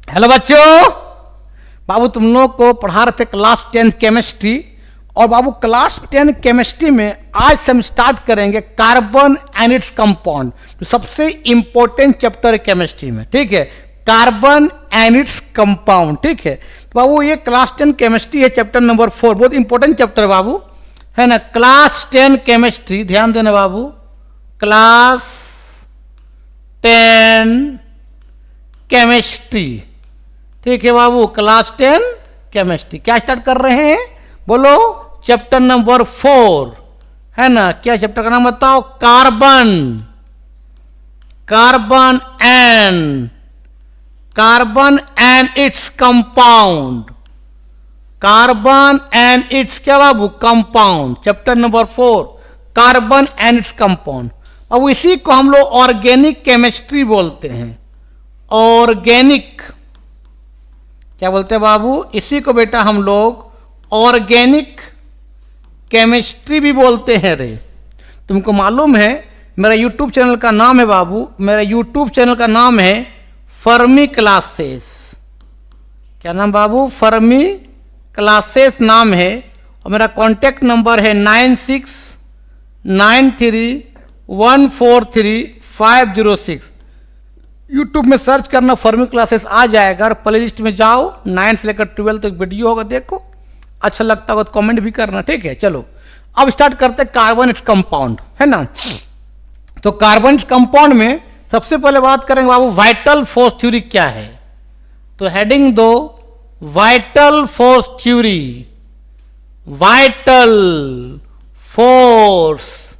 Hello बच्चों, बाबू तुम लोग को पढ़ा रहे थे क्लास 10 केमिस्ट्री। और बाबू क्लास 10 केमिस्ट्री में आज से हम स्टार्ट करेंगे कार्बन एंड इट्स कंपाउंड, जो सबसे इंपॉर्टेंट चैप्टर है केमिस्ट्री में। ठीक है, कार्बन एंड इट्स कंपाउंड। ठीक है, तो बाबू ये क्लास 10 केमिस्ट्री है, चैप्टर नंबर 4। बहुत इंपॉर्टेंट चैप्टर है बाबू, है ना। क्लास 10 केमिस्ट्री, ध्यान देना बाबू, क्लास 10 केमिस्ट्री। ठीक है बाबू, क्लास 10 केमिस्ट्री। क्या स्टार्ट कर रहे हैं, बोलो? चैप्टर नंबर 4, है ना। क्या चैप्टर का नाम बताओ? Carbon. Carbon and its compound. Carbon and its क्या बाबू? Compound. Chapter number 4, carbon and its compound. अब इसी को हम लोग ऑर्गेनिक केमिस्ट्री बोलते हैं। ऑर्गेनिक क्या बोलते हैं बाबू? इसी को बेटा हम लोग ऑर्गेनिक केमिस्ट्री भी बोलते हैं रे। तुमको मालूम है मेरा यूट्यूब चैनल का नाम है बाबू, मेरा यूट्यूब चैनल का नाम है फर्मी क्लासेस। क्या नाम बाबू? फर्मी क्लासेस नाम है। और मेरा कॉन्टेक्ट नंबर है 9693143506। यूट्यूब में सर्च करना, फर्मी क्लासेस आ जाएगा। और प्ले लिस्ट में जाओ, 9 से लेकर 12 तक वीडियो होगा, देखो। अच्छा लगता होगा तो कमेंट भी करना। ठीक है, चलो अब स्टार्ट करते हैं कार्बन इट्स कंपाउंड, है ना। तो कार्बन इट्स कंपाउंड में सबसे पहले बात करेंगे बाबू, वाइटल फोर्स थ्योरी क्या है। तो हेडिंग दो, vital force theory. Vital force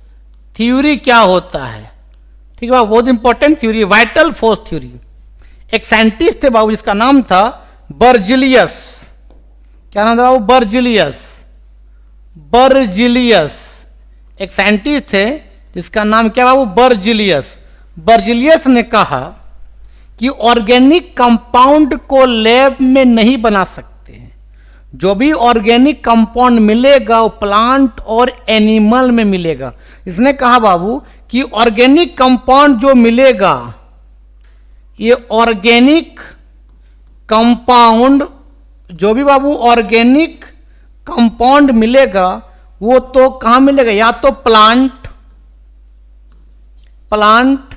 theory क्या होता है? ठीक है बाबू, बहुत important theory, vital force theory. एक साइंटिस्ट थे बाबू, जिसका नाम था बर्जिलियस। क्या नाम था बाबू? बर्जिलियस। एक साइंटिस्ट थे जिसका नाम क्या बाबू? बर्जिलियस। बर्जिलियस ने कहा कि ऑर्गेनिक कंपाउंड को लैब में नहीं बना सकते हैं। जो भी ऑर्गेनिक कंपाउंड मिलेगा वो प्लांट और एनिमल में मिलेगा। इसने कहा बाबू कि ऑर्गेनिक कंपाउंड जो मिलेगा, ये ऑर्गेनिक कंपाउंड, जो भी बाबू ऑर्गेनिक कंपाउंड मिलेगा वो तो कहाँ मिलेगा? या तो प्लांट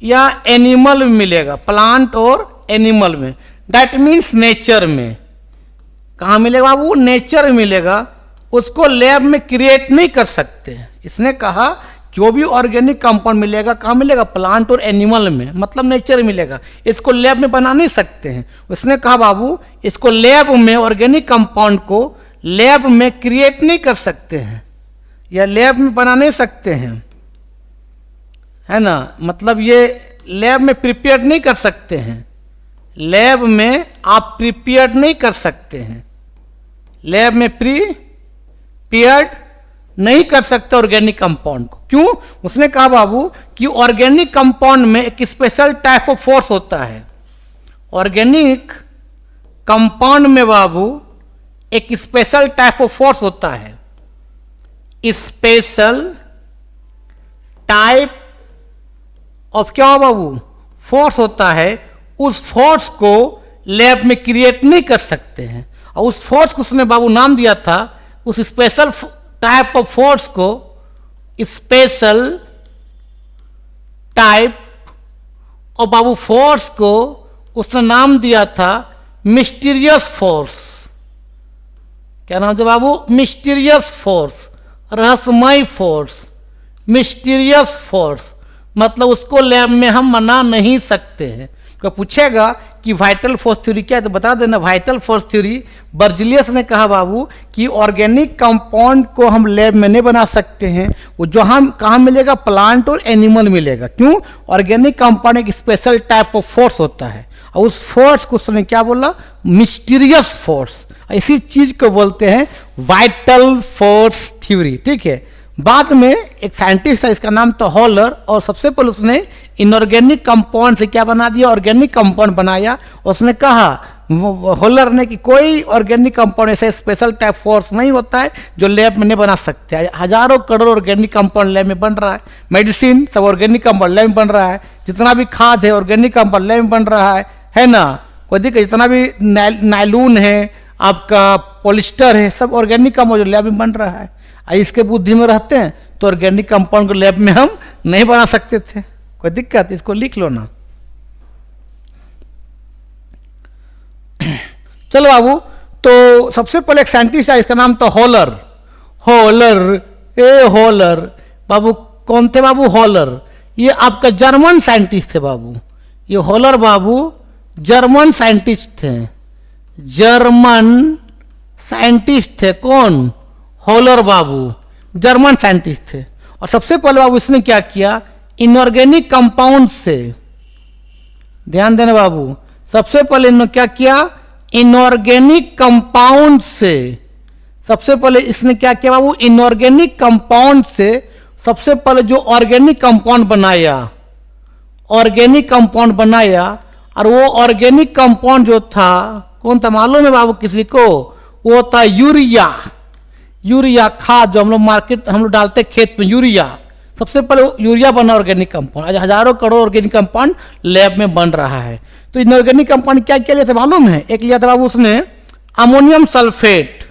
या एनिमल में मिलेगा। प्लांट और एनिमल में, दैट मीन्स नेचर में। कहाँ मिलेगा बाबू? नेचर में मिलेगा। उसको लैब में क्रिएट नहीं कर सकते। इसने कहा जो भी ऑर्गेनिक कंपाउंड मिलेगा कहाँ मिलेगा? प्लांट और एनिमल में, मतलब नेचर में मिलेगा। इसको लैब में बना नहीं सकते हैं। उसने कहा बाबू इसको लैब में, ऑर्गेनिक कंपाउंड को लैब में क्रिएट नहीं कर सकते हैं या लैब में बना नहीं सकते हैं, है ना। मतलब ये लैब में प्रिपेयर नहीं कर सकते हैं। लैब में आप प्रिपेयर नहीं कर सकते हैं। लैब में प्रिपेयर्ड नहीं कर सकते ऑर्गेनिक कंपाउंड को। क्यों? उसने कहा बाबू कि ऑर्गेनिक कंपाउंड में एक स्पेशल टाइप ऑफ फोर्स होता है। ऑर्गेनिक कंपाउंड में बाबू एक स्पेशल टाइप ऑफ फोर्स होता है। स्पेशल टाइप ऑफ क्या हो बाबू? फोर्स होता है। उस फोर्स को लैब में क्रिएट नहीं कर सकते हैं। और उस फोर्स को उसने बाबू नाम दिया था, उस स्पेशल टाइप ऑफ फोर्स को स्पेशल टाइप और बाबू फोर्स को उसने नाम दिया था मिस्टीरियस फोर्स। क्या नाम था बाबू? मिस्टीरियस फोर्स, रहस्यमय फोर्स, मिस्टीरियस फोर्स। मतलब उसको लैब में हम बना नहीं सकते हैं। तो पूछेगा कि वाइटल फोर्स थ्योरी क्या है, तो बता देना वाइटल फोर्स थ्योरी। बर्जिलियस ने कहा बाबू कि ऑर्गेनिक कंपाउंड को हम लैब में नहीं बना सकते हैं। वो जो हम कहाँ मिलेगा? प्लांट और एनिमल मिलेगा। क्यों? ऑर्गेनिक कंपाउंड एक स्पेशल टाइप ऑफ फोर्स होता है। और उस फोर्स को उसने क्या बोला? Mysterious force. इसी चीज को बोलते हैं वाइटल फोर्स थ्योरी। ठीक है, बाद में एक साइंटिस्ट है, इसका नाम था हॉलर। और सबसे पहले उसने इनऑर्गेनिक कंपाउंड से क्या बना दिया? ऑर्गेनिक कंपाउंड बनाया। उसने कहा हॉलर ने कि कोई ऑर्गेनिक कंपाउंड ऐसा स्पेशल टाइप फोर्स नहीं होता है जो लैब में नहीं बना सकते। हजारों करोड़ ऑर्गेनिक कंपाउंड लैब में बन रहा है। मेडिसिन सब ऑर्गेनिक कंपाउंड लैब में बन रहा है। जितना भी खाद है ऑर्गेनिक कंपाउंड लैब में बन रहा है ना। कोई दिक्कत, जितना भी नायलून है, आपका पॉलिस्टर है, सब ऑर्गेनिक का मौजूद लैब में बन रहा है। इसके बुद्धि में रहते हैं तो ऑर्गेनिक कंपाउंड को लैब में हम नहीं बना सकते थे। कोई दिक्कत, इसको लिख लो ना। चलो बाबू, तो सबसे पहले एक साइंटिस्ट है, इसका नाम था हॉलर। हॉलर बाबू कौन थे बाबू? हॉलर, ये आपका जर्मन साइंटिस्ट थे बाबू। ये हॉलर बाबू जर्मन साइंटिस्ट थे, जर्मन साइंटिस्ट थे। कौन? हॉलर बाबू जर्मन साइंटिस्ट थे। और सबसे पहले बाबू इसने क्या किया? इनऑर्गेनिक कंपाउंड से, ध्यान देना बाबू, सबसे पहले इन्होंने क्या किया? इनऑर्गेनिक कंपाउंड से, सबसे पहले इसने क्या किया बाबू? इनऑर्गेनिक कंपाउंड से सबसे पहले जो ऑर्गेनिक कंपाउंड बनाया, ऑर्गेनिक कंपाउंड बनाया। और वो ऑर्गेनिक कंपाउंड जो था कौन था मालूम है बाबू किसी को? वो था यूरिया। यूरिया खाद जो हम लोग मार्केट हम लोग डालते खेत में, यूरिया। सबसे पहले यूरिया बना ऑर्गेनिक कंपाउंड। आज हजारों करोड़ ऑर्गेनिक कंपाउंड लैब में बन रहा है। तो इनऑर्गेनिक कंपाउंड क्या क्या लिया था मालूम है? एक लिया था बाबू उसने अमोनियम सल्फेट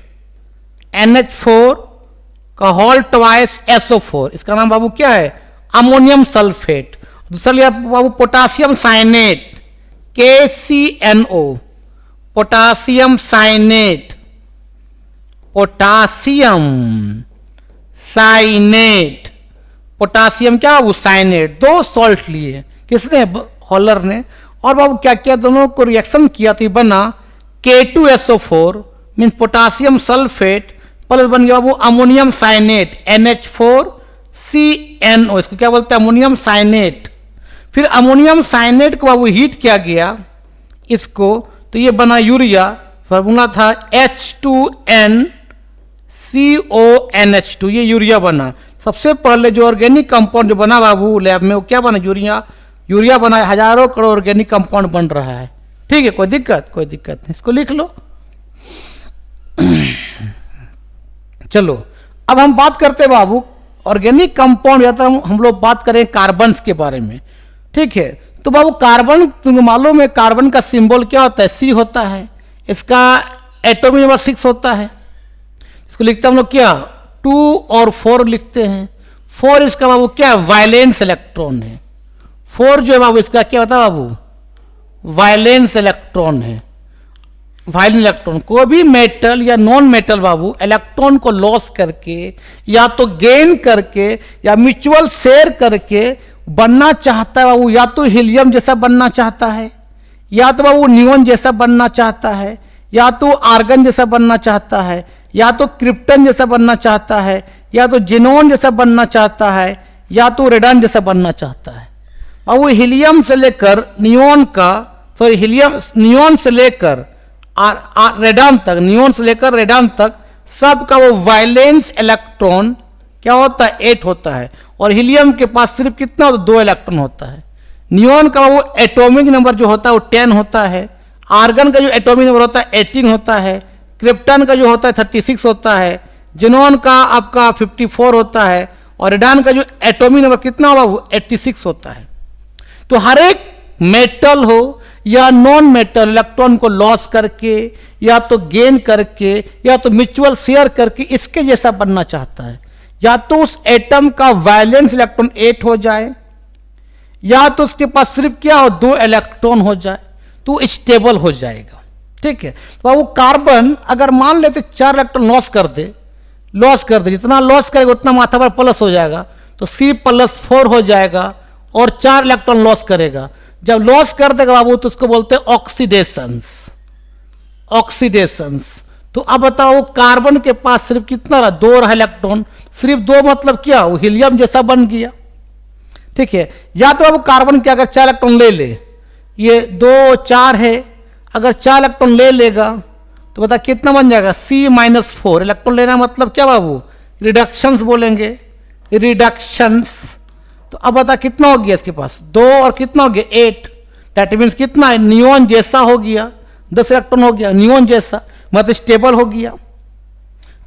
NH4 का होल ट्वाइस SO4, इसका नाम बाबू क्या है? Ammonium sulphate. दूसरा लिया बाबू potassium cyanate KCNO, potassium cyanate, potassium cyanate, potassium क्या बाबू? साइनेट। दो सॉल्ट लिए किसने? हॉलर ने। और बाबू क्या किया? दोनों को रिएक्शन किया तो बना K2SO4 mean potassium sulphate, plus बन गया बाबू अमोनियम साइनेट NH4CNO, इसको क्या बोलते हैं? Ammonium cyanate. फिर अमोनियम साइनेट को बाबू हीट किया गया इसको, तो ये बना यूरिया। फार्मूला था H2NCONH2, ये यूरिया बना। सबसे पहले जो ऑर्गेनिक कंपाउंड जो बना बाबू लैब में, वो क्या बना? यूरिया। यूरिया बना, हजारों करोड़ ऑर्गेनिक कंपाउंड बन रहा है। ठीक है, कोई दिक्कत? कोई दिक्कत नहीं, इसको लिख लो। चलो अब हम बात करते हैं बाबू ऑर्गेनिक कंपाउंड, या तो हम लोग बात करें कार्बन के बारे में। ठीक है, तो बाबू कार्बन तुमको मालूम है कार्बन का सिंबल क्या होता है? C होता है। इसका एटॉमिक नंबर 6 होता है। इसको लिखते हम लोग क्या? 2 और 4 लिखते हैं। 4 इसका बाबू क्या है? वायलेंस इलेक्ट्रॉन है। 4 जो है बाबू इसका क्या होता है बाबू? वायलेंस इलेक्ट्रॉन है। वायलेंस इलेक्ट्रॉन, कोई भी मेटल या नॉन मेटल बाबू इलेक्ट्रॉन को लॉस करके या तो गेन करके या म्यूचुअल शेयर करके बनना चाहता है बाबू। या तो हीलियम जैसा बनना चाहता है, या तो बाबू नियॉन जैसा बनना चाहता है, या तो आर्गन जैसा बनना चाहता है, या तो क्रिप्टन जैसा बनना चाहता है, या तो जिनोन जैसा बनना चाहता है, या तो रेडन जैसा बनना चाहता है। बाबू हीलियम से लेकर नियॉन का, सॉरी हीलियम नियॉन से लेकर रेडन तक, नियॉन से लेकर रेडन तक सबका वो वायलेंस इलेक्ट्रॉन क्या होता है? 8 होता है। और हीलियम के पास सिर्फ कितना होता है? 2 इलेक्ट्रॉन होता है। नियॉन का वो एटॉमिक नंबर जो होता है वो 10 होता है। आर्गन का जो एटॉमिक नंबर होता है 18 होता है। क्रिप्टन का जो होता है 36 होता है। जिनोन का आपका 54 होता है। और रेडन का जो एटॉमिक नंबर कितना होगा? वो 86 होता है। तो हर एक मेटल हो या नॉन मेटल इलेक्ट्रॉन को लॉस करके या तो गेन करके या तो म्यूचुअल शेयर करके इसके जैसा बनना चाहता है। या तो उस एटम का वैलेंस इलेक्ट्रॉन 8 हो जाए, या तो उसके पास सिर्फ क्या हो? 2 इलेक्ट्रॉन हो जाए, तो स्टेबल हो जाएगा। ठीक है, तो वो कार्बन अगर मान लेते 4 इलेक्ट्रॉन लॉस कर दे, जितना लॉस करेगा उतना माथा पर प्लस हो जाएगा, तो C+4 हो जाएगा। और 4 इलेक्ट्रॉन लॉस करेगा। जब लॉस कर देगा बाबू तो उसको बोलते हैं ऑक्सीडेशंस, ऑक्सीडेशंस। तो अब बताओ कार्बन के पास सिर्फ कितना रहा? 2 रहा इलेक्ट्रॉन। सिर्फ 2 मतलब क्या? वो हीलियम जैसा बन गया। ठीक है, या तो अब कार्बन के अगर 4 इलेक्ट्रॉन ले ले, ये 2 4 है, अगर 4 इलेक्ट्रॉन ले लेगा तो बता कितना बन जाएगा? C-4 इलेक्ट्रॉन लेना मतलब क्या बाबू? रिडक्शंस बोलेंगे, रिडक्शंस। तो अब बता कितना हो गया इसके पास? 2 और कितना हो गया? 8। दैट मीन्स कितना है? नियॉन जैसा हो गया, 10 इलेक्ट्रॉन हो गया नियॉन जैसा, मतलब स्टेबल हो गया।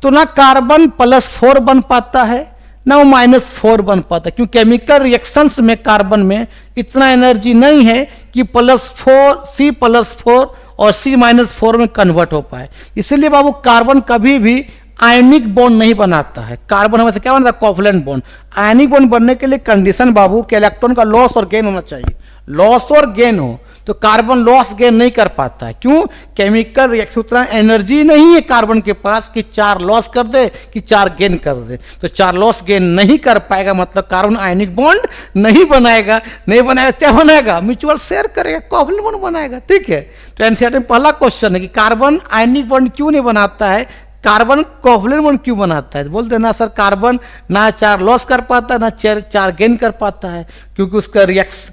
तो ना कार्बन +4 बन पाता है ना वो -4 बन पाता है, क्योंकि केमिकल रिएक्शंस में कार्बन में इतना एनर्जी नहीं है कि +4 C+4 और C-4 में कन्वर्ट हो पाए। इसीलिए बाबू कार्बन कभी भी आयनिक बॉन्ड नहीं बनाता है। कार्बन हमेशा क्या बनाता है? Covalent bond. आयनिक बॉन्ड बनने के लिए कंडीशन बाबू कि इलेक्ट्रॉन का लॉस और गेन होना चाहिए। लॉस और गेन हो तो कार्बन लॉस गेन नहीं कर पाता है। क्यों? केमिकल रिएक्शन उतना एनर्जी नहीं है कार्बन के पास कि 4 लॉस कर दे कि 4 गेन कर दे। तो 4 लॉस गेन नहीं कर पाएगा, मतलब कार्बन आयनिक बॉन्ड नहीं बनाएगा। नहीं बनाएगा क्या बनाएगा? म्यूचुअल शेयर करेगा, कोवलेंट बॉन्ड बनाएगा। ठीक है, तो एनसीईआरटी में पहला क्वेश्चन है कि कार्बन आयनिक बॉन्ड क्यों नहीं बनाता है, कार्बन कोवलेंट बॉन्ड क्यों बनाता है? बोलते ना सर कार्बन ना 4 लॉस कर पाता ना 4 गेन कर पाता है, क्योंकि उसका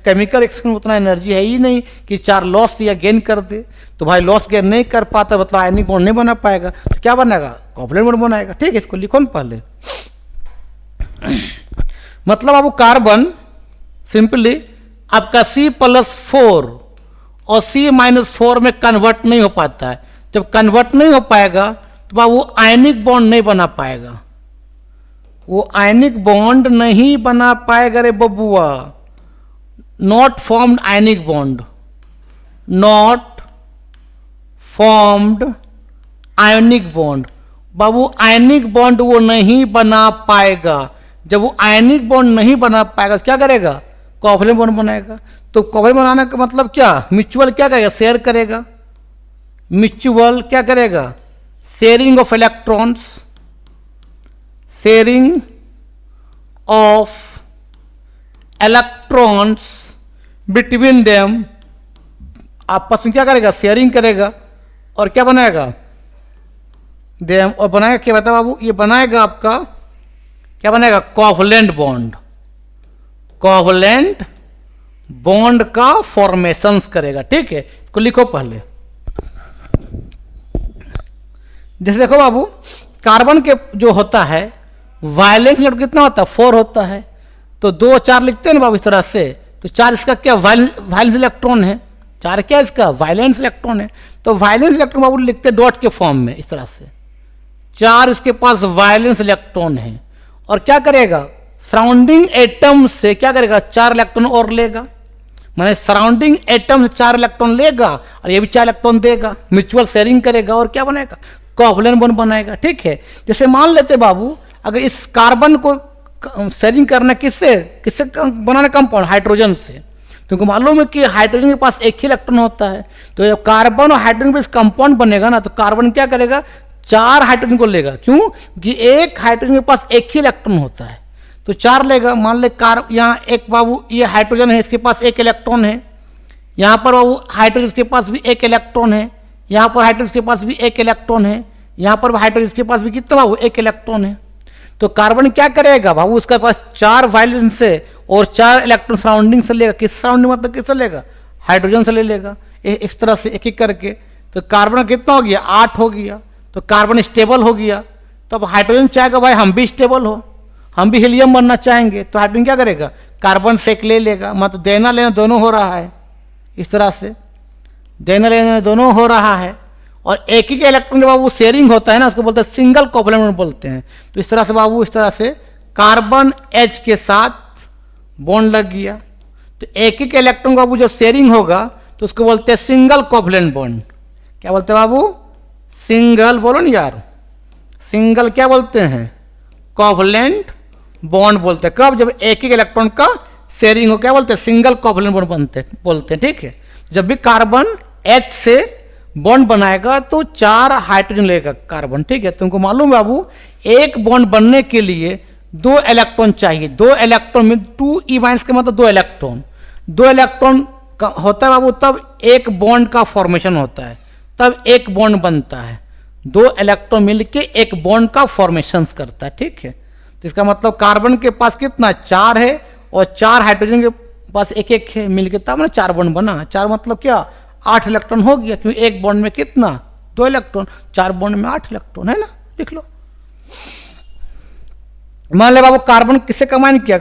केमिकल रिएक्शन में उतना एनर्जी है ही नहीं कि 4 लॉस या गेन कर दे। तो भाई लॉस गेन नहीं कर पाता मतलब आयनिक बॉन्ड नहीं बना पाएगा, तो क्या बनेगा? कोवलेंट बॉन्ड बनाएगा। ठीक है, इसको लिखो ना पहले। मतलब अब कार्बन सिंपली आपका C+4 और C-4 में कन्वर्ट नहीं हो पाता है। जब कन्वर्ट नहीं हो पाएगा तो वो आयनिक बॉन्ड नहीं बना पाएगा। वो आयनिक बॉन्ड नहीं बना पाएगा रे बबुआ। Not formed ionic bond, not formed ionic bond. Babu ionic bond वो नहीं बना पाएगा। जब वो आयनिक बॉन्ड नहीं बना पाएगा तो क्या करेगा? कोवलेंट बॉन्ड बनाएगा। तो कोवलेंट बनाने का मतलब क्या? म्यूचुअल क्या करेगा? शेयर करेगा। म्यूचुअल क्या करेगा? Sharing of electrons, sharing of electrons between them, आपस में क्या करेगा? शेयरिंग करेगा। और क्या बनाएगा? देम। और बनाएगा क्या बता बाबू? ये बनाएगा आपका क्या बनेगा? Covalent bond. कोवलेंट बॉन्ड का फॉर्मेशंस करेगा। ठीक है, इसको लिखो पहले। जैसे देखो बाबू कार्बन के जो होता है वायलेंस इलेक्ट्रॉन कितना होता है? 4 होता है। तो 2 और 4 लिखते हैं ना बाबू इस तरह से। तो 4 इसका क्या? वायलेंस इलेक्ट्रॉन है। 4 क्या इसका? वायलेंस इलेक्ट्रॉन है। तो वायलेंस इलेक्ट्रॉन बाबू लिखते हैं डॉट के फॉर्म में इस तरह से। 4 इसके पास वायलेंस इलेक्ट्रॉन है। और क्या करेगा? सराउंडिंग एटम से क्या करेगा? 4 इलेक्ट्रॉन और लेगा। माने सराउंडिंग एटम से 4 इलेक्ट्रॉन लेगा और ये भी 4 इलेक्ट्रॉन देगा। म्यूचुअल शेयरिंग करेगा और क्या बनाएगा? कोवलेंट बॉन्ड बनाएगा। ठीक है, जैसे मान लेते बाबू अगर इस कार्बन को शेयरिंग करना किससे किससे बनाना? कंपाउंड हाइड्रोजन से। तुमको मालूम है कि हाइड्रोजन के पास एक ही इलेक्ट्रॉन होता है। तो जब कार्बन और हाइड्रोजन पे कंपाउंड बनेगा ना, तो कार्बन क्या करेगा? 4 हाइड्रोजन को लेगा। क्यों? कि एक हाइड्रोजन के पास एक ही इलेक्ट्रॉन होता है, तो 4 लेगा। मान ले यहाँ एक बाबू ये हाइड्रोजन है, इसके पास एक इलेक्ट्रॉन है। यहाँ पर बाबू हाइड्रोजन के पास भी एक इलेक्ट्रॉन है। यहाँ पर हाइड्रोजन के पास भी एक इलेक्ट्रॉन है। यहाँ पर हाइड्रोजन के पास भी कितना बाबू? एक इलेक्ट्रॉन है। तो कार्बन क्या करेगा बाबू? उसके पास 4 वायलेंस से और 4 इलेक्ट्रॉन सराउंडिंग से लेगा। किस सराउंडिंग मतलब किससे लेगा? हाइड्रोजन से ले लेगा। इस तरह से एक एक करके। तो कार्बन कितना हो गया? 8 हो गया। तो कार्बन स्टेबल हो गया। तो अब हाइड्रोजन चाहेगा भाई हम भी स्टेबल हो, हम भी हीलियम बनना चाहेंगे, तो हाइड्रोजन क्या करेगा? कार्बन से एक ले लेगा। मतलब देना लेना दोनों हो रहा है। इस तरह से देना लेना दोनों हो रहा है। और एक ही के इलेक्ट्रॉन जब बाबू शेयरिंग होता है ना, उसको बोलते हैं सिंगल कोवलेंट बॉन्ड बोलते हैं। तो इस तरह से बाबू इस तरह से कार्बन H के साथ बॉन्ड लग गया। तो एक ही के इलेक्ट्रॉन बाबू जब शेयरिंग होगा तो उसको बोलते हैं सिंगल कोवलेंट बॉन्ड। क्या बोलते हैं बाबू? सिंगल। बोलो ना यार, सिंगल क्या बोलते हैं? कोवलेंट बॉन्ड बोलते हैं। कब? जब एक ही इलेक्ट्रॉन का शेयरिंग हो, क्या बोलते हैं? सिंगल कोवलेंट बॉन्ड बोलते हैं। ठीक है, जब भी कार्बन H से बॉन्ड बनाएगा तो 4 हाइड्रोजन लेगा कार्बन। ठीक है, तुमको मालूम है बाबू एक बॉन्ड बनने के लिए 2 इलेक्ट्रॉन चाहिए। 2 इलेक्ट्रॉन में 2e- का मतलब 2 इलेक्ट्रॉन। 2 इलेक्ट्रॉन होता है बाबू तब एक बॉन्ड का फॉर्मेशन होता है, तब एक बॉन्ड बनता है। 2 इलेक्ट्रॉन मिलके एक बॉन्ड का फॉर्मेशन करता है। ठीक है, तो इसका मतलब कार्बन के पास कितना? 4 है और 4 हाइड्रोजन के पास एक एक है, मिलके तब ना 4 बॉन्ड बना। 4 मतलब क्या? 8 इलेक्ट्रॉन हो गया, क्योंकि एक बॉन्ड में कितना? 2 इलेक्ट्रॉन। 4 बॉन्ड में 8 इलेक्ट्रॉन है ना। लिख लो। मान ले बाबू कार्बन किससे कंबाइन किया?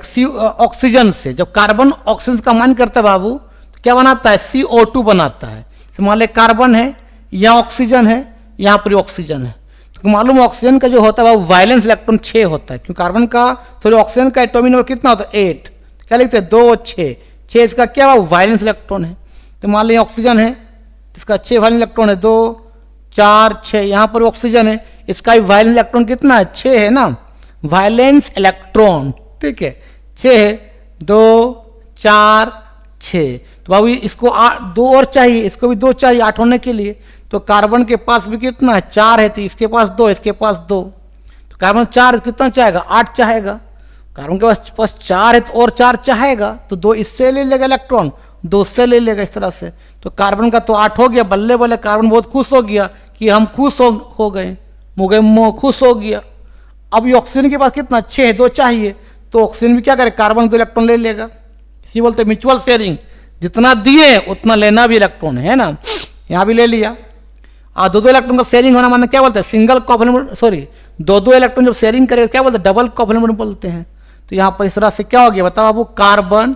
ऑक्सीजन से। जब कार्बन ऑक्सीजन से कंबाइन करता है बाबू तो क्या बनाता है? CO2 बनाता है। तो मान ले कार्बन है, यहाँ ऑक्सीजन है, यहाँ पर ऑक्सीजन है। तो मालूम ऑक्सीजन का जो होता है बाबू वायलेंस इलेक्ट्रॉन 6 होता है, क्योंकि कार्बन का सॉरी ऑक्सीजन का एटॉमिक नंबर कितना होता है? 8। क्या लिखते हैं? 2 और 6। 6 इसका क्या बाबू? वायलेंस इलेक्ट्रॉन है। तो मान लीजिए ऑक्सीजन है, इसका 6 वायलेंस इलेक्ट्रॉन है, 2 4 6। यहाँ पर ऑक्सीजन है, इसका भी वायलेंस इलेक्ट्रॉन कितना है, 6 है ना, वायलेंस इलेक्ट्रॉन, ठीक है, 6 है, 2 4 6। तो बाबू इसको 2 और चाहिए, इसको भी 2 चाहिए 8 होने के लिए। तो कार्बन के पास भी कितना है, 4 है, तो इसके पास 2, इसके पास 2, तो कार्बन 4 कितना चाहेगा, 8 चाहेगा। कार्बन के पास 4 है तो और 4 चाहेगा, तो 2 इससे ले लेगा इलेक्ट्रॉन, 2 उससे ले लेगा, इस तरह से। तो कार्बन का तो 8 हो गया, बल्ले बल्ले कार्बन बहुत खुश हो गया कि हम खुश हो गए, मुगे खुश हो गया। अब ये ऑक्सीजन के पास कितना, 6 है, 2 चाहिए, तो ऑक्सीजन भी क्या करे, कार्बन 2 इलेक्ट्रॉन ले लेगा। इसी बोलते म्यूचुअल शेयरिंग, जितना दिए उतना लेना भी इलेक्ट्रॉन है ना। यहाँ भी ले लिया। 2 इलेक्ट्रॉन का शेयरिंग होना माने क्या बोलते हैं, सिंगल कोवैलेंट, सॉरी 2 इलेक्ट्रॉन जब शेयरिंग करेगा क्या बोलते हैं, डबल कोवैलेंट बोलते हैं। तो यहाँ पर इस तरह से क्या हो गया बताओ बाबू, कार्बन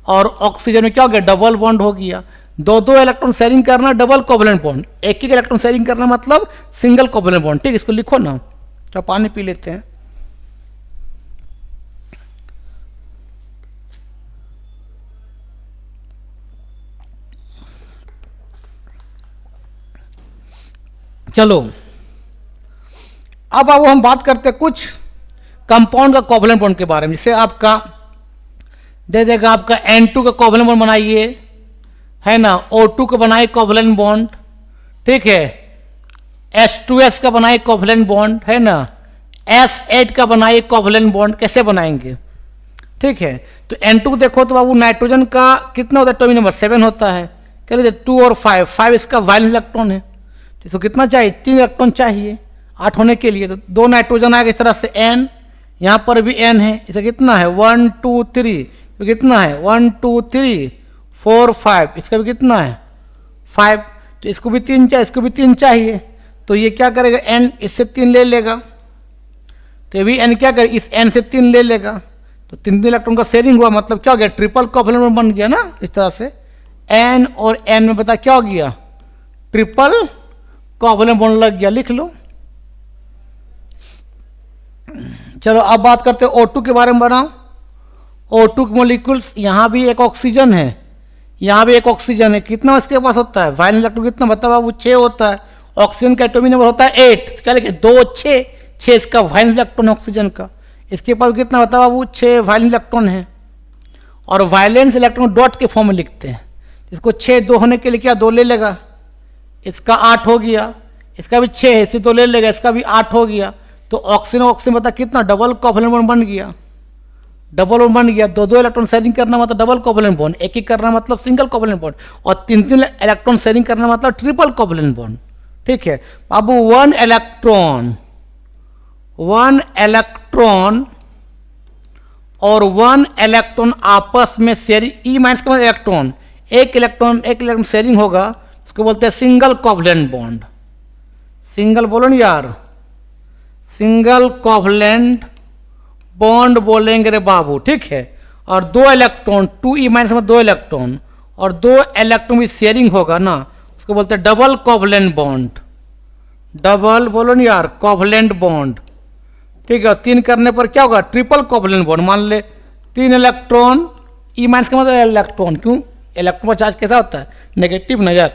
और ऑक्सीजन में क्या हो गया, डबल बॉन्ड हो गया। 2 इलेक्ट्रॉन शेयरिंग करना डबल कोवैलेंट बॉन्ड, एक इलेक्ट्रॉन शेयरिंग करना मतलब सिंगल कोवैलेंट बॉन्ड, ठीक। इसको लिखो ना, तो पानी पी लेते हैं। चलो अब हम बात करते हैं कुछ कंपाउंड का कोवैलेंट बॉन्ड के बारे में। जैसे आपका दे देगा आपका N2 का कोवैलेंट बॉन्ड बनाइए, है ना, O2 का बनाइए कोवैलेंट बॉन्ड, ठीक है, H2S का बनाइए कोवैलेंट बॉन्ड, है ना, S8 का बनाइए कोवैलेंट बॉन्ड। कैसे बनाएंगे, ठीक है। तो N2 देखो तो बाबू नाइट्रोजन का कितना होता है, एटॉमिक नंबर 7 होता है। कह लीजिए 2 और 5 इसका वायलेंस इलेक्ट्रॉन है, तो इसको कितना चाहिए, 3 इलेक्ट्रॉन चाहिए 8 होने के लिए। तो 2 नाइट्रोजन आएगा इस तरह से N, यहाँ पर भी N है, इसका कितना है 1 2 3, तो कितना है 1 2 3 4 5, इसका भी कितना है 5। तो इसको भी 3 चाहिए, इसको भी 3 चाहिए, तो ये क्या करेगा N इससे 3 ले लेगा, तो ये भी N क्या करे, इस N से 3 ले लेगा। तो 3 इलेक्ट्रॉन का शेयरिंग हुआ, मतलब क्या हो गया, ट्रिपल कोवैलेंट बन गया ना। इस तरह से N और N में बता क्या हो गया, ट्रिपल कोवैलेंट बॉन्ड लग गया, लिख लो। चलो अब बात करते हैं O2 के बारे में। बनाओ O2 के मॉलिक्यूल्स, यहाँ भी एक ऑक्सीजन है, यहाँ भी एक ऑक्सीजन है, कितना इसके पास होता है वायलेंस इलेक्ट्रॉन कितना बता बाबू, 6 होता है। ऑक्सीजन का एटॉमिक नंबर होता है 8, तो क्या लिखे 2 6 6 इसका वायलेंस इलेक्ट्रॉन है ऑक्सीजन का। इसके पास कितना बता बाबू, 6 वायलेंस इलेक्ट्रॉन है, और वायलेंस इलेक्ट्रॉन डॉट के फॉर्म में लिखते हैं। इसको 6 2 होने के लिए क्या 2 ले लेगा, इसका 8 हो गया, इसका भी 6 है, इसे 2 ले लेगा, इसका भी 8 हो गया। तो ऑक्सीजन बता कितना, डबल कोवैलेंट बॉन्ड बन गया, डबल बॉन्ड बन गया। 2 इलेक्ट्रॉन शेयरिंग करना मतलब डबल कोवैलेंट बॉन्ड, एक ही करना मतलब सिंगल कोवैलेंट बॉन्ड, और 3 इलेक्ट्रॉन शेयरिंग करना मतलब ट्रिपल कोवैलेंट बॉन्ड, ठीक है बाबू। 1 इलेक्ट्रॉन और 1 इलेक्ट्रॉन आपस में शेयरिंग, ई माइनस का मतलब इलेक्ट्रॉन, एक इलेक्ट्रॉन शेयरिंग होगा, उसको बोलते हैं सिंगल कोवैलेंट बॉन्ड। सिंगल बोलो ना यार, सिंगल कोवैलेंट बॉन्ड बोलेंगे रे बाबू, ठीक है। और 2 इलेक्ट्रॉन 2e माइनस में 2 इलेक्ट्रॉन और 2 इलेक्ट्रॉन भी शेयरिंग होगा ना, उसको बोलते हैं डबल कोवैलेंट बॉन्ड। डबल बोलो ना यार, कोवैलेंट बॉन्ड, ठीक है। 3 करने पर क्या होगा, ट्रिपल कोवैलेंट बॉन्ड। मान ले 3 इलेक्ट्रॉन, ई माइनस का मतलब इलेक्ट्रॉन, क्यों इलेक्ट्रॉन चार्ज कैसा होता है, नेगेटिव ना यार।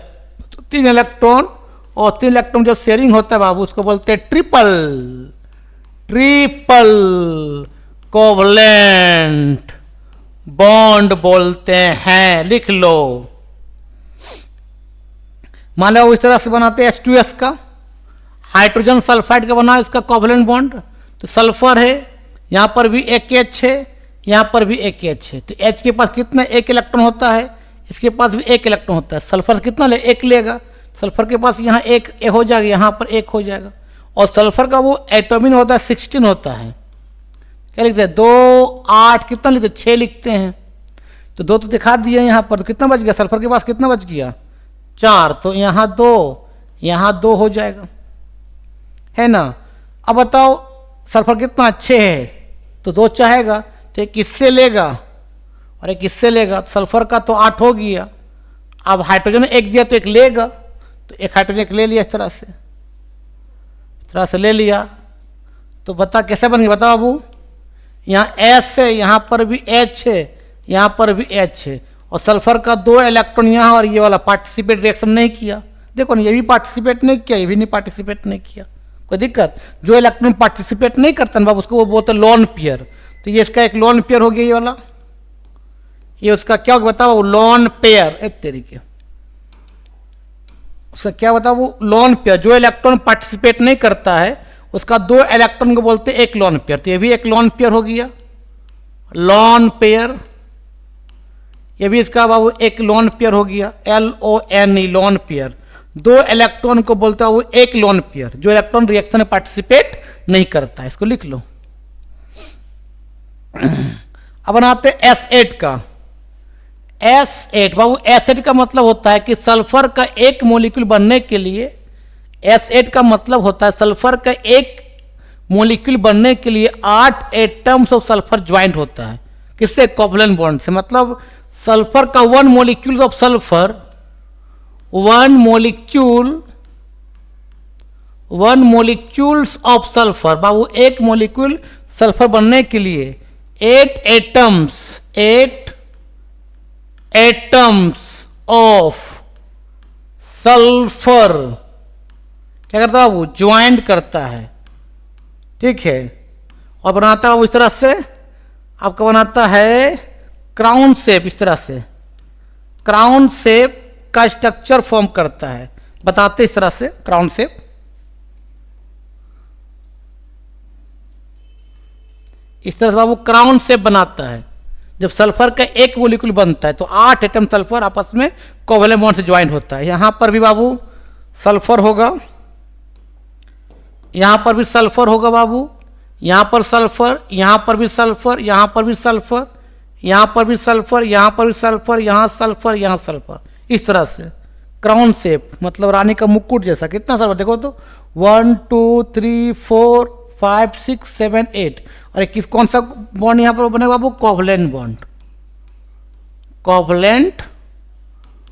तो 3 इलेक्ट्रॉन और 3 इलेक्ट्रॉन जब शेयरिंग होता है बाबू, उसको बोलते हैं ट्रिपल कोवैलेंट बॉन्ड बोलते हैं, लिख लो। मान लो इस तरह से बनाते हैं H2S का, हाइड्रोजन सल्फाइड का बना इसका कोवैलेंट बॉन्ड। तो सल्फर है, यहाँ पर भी एक H है, यहाँ पर भी एक H है, तो H के पास कितना 1 इलेक्ट्रॉन होता है, इसके पास भी 1 इलेक्ट्रॉन होता है। सल्फर कितना ले, 1 लेगा, सल्फर के पास यहाँ 1 हो जाएगा, यहाँ पर 1 हो जाएगा। और सल्फर का वो एटॉमिक होता है 16 होता है। क्या लिखते हैं 2 8 कितना लिखते हैं, 6 लिखते हैं। तो 2 तो दिखा दिए यहाँ पर, तो कितना बच गया, सल्फर के पास कितना बच गया 4, तो यहाँ 2 हो जाएगा, है ना। अब बताओ सल्फर कितना 6 है, तो 2 चाहेगा, तो एक किससे लेगा और एक किससे लेगा। तो सल्फर का तो 8 हो गया। अब हाइड्रोजन 1 दिया तो 1 लेगा, तो एक हाइड्रोजन 1 ले लिया, इस तरह से ले लिया। तो बता कैसे बन गया, बता बाबू। यहाँ S है, यहाँ पर भी H है, यहाँ पर भी H है, और सल्फर का 2 इलेक्ट्रॉन यहाँ, और ये वाला पार्टिसिपेट रिएक्शन नहीं किया। देखो ना, ये भी पार्टिसिपेट नहीं किया, ये भी नहीं पार्टिसिपेट नहीं किया, कोई दिक्कत। जो इलेक्ट्रॉन पार्टिसिपेट नहीं करता ना बाबू, उसको वो बोलते हैं लोन पेयर। तो ये इसका एक लोन पेयर हो गया, ये वाला, ये उसका क्या होगा बताओ, लोन पेयर। एक तरीके उसका क्या बताओ, वो लोन पेयर। जो इलेक्ट्रॉन पार्टिसिपेट नहीं करता है उसका 2 इलेक्ट्रॉन को बोलते हैं एक लोन पेयर। तो ये भी एक लोन पेयर हो गया, लोन पेयर। ये भी इसका बाबू एक लोन पेयर हो गया, LONE, लोन पेयर। 2 इलेक्ट्रॉन को बोलता है वो एक लोन पेयर, जो इलेक्ट्रॉन रिएक्शन में पार्टिसिपेट नहीं करता है। इसको लिख लो। अब बनाते S8 का। S8 बाबू, S8 का मतलब होता है कि सल्फर का एक मॉलिक्यूल बनने के लिए, S8 का मतलब होता है सल्फर का एक मॉलिक्यूल बनने के लिए 8 एटम्स ऑफ सल्फर ज्वाइंट होता है। किससे? कोवलेंट बॉन्ड से। मतलब सल्फर का 1 molecule of sulphur, 1 molecules of sulphur बाबू, एक मॉलिक्यूल सल्फर बनने के लिए 8 एटम्स ऑफ सल्फर क्या करता है बाबू? ज्वाइंट करता है, ठीक है। और बनाता है इस तरह से, आपका बनाता है क्राउन शेप। इस तरह से क्राउन शेप का स्ट्रक्चर फॉर्म करता है। बताते इस तरह से क्राउन शेप। इस तरह से बाबू क्राउन शेप बनाता है। जब सल्फर का एक मॉलिक्यूल बनता है तो 8 एटम सल्फर आपस में कोवलेंट बॉन्ड से ज्वाइंट होता है। यहां पर भी बाबू सल्फर होगा, यहां पर भी सल्फर होगा बाबू, यहां पर सल्फर, यहां पर भी सल्फर, यहां पर भी सल्फर, यहां पर भी सल्फर, यहां पर भी सल्फर, यहां सल्फर, यहां सल्फर। इस तरह से क्राउन शेप, मतलब रानी का मुकुट जैसा। कितना सल्फर देखो तो, 1 2 3 4 5 6 7 8। और किस कौन सा बॉन्ड यहां पर बनेगा बाबू? Covalent bond. कोवलेंट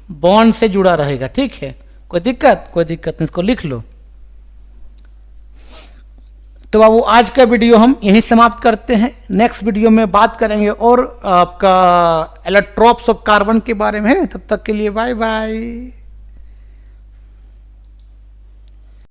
बॉन्ड से जुड़ा रहेगा, ठीक है। कोई दिक्कत? कोई दिक्कत नहीं, इसको लिख लो। तो बाबू आज का वीडियो हम यहीं समाप्त करते हैं। नेक्स्ट वीडियो में बात करेंगे और आपका एलोट्रोप्स ऑफ कार्बन के बारे में है। तब तक के लिए बाय बाय।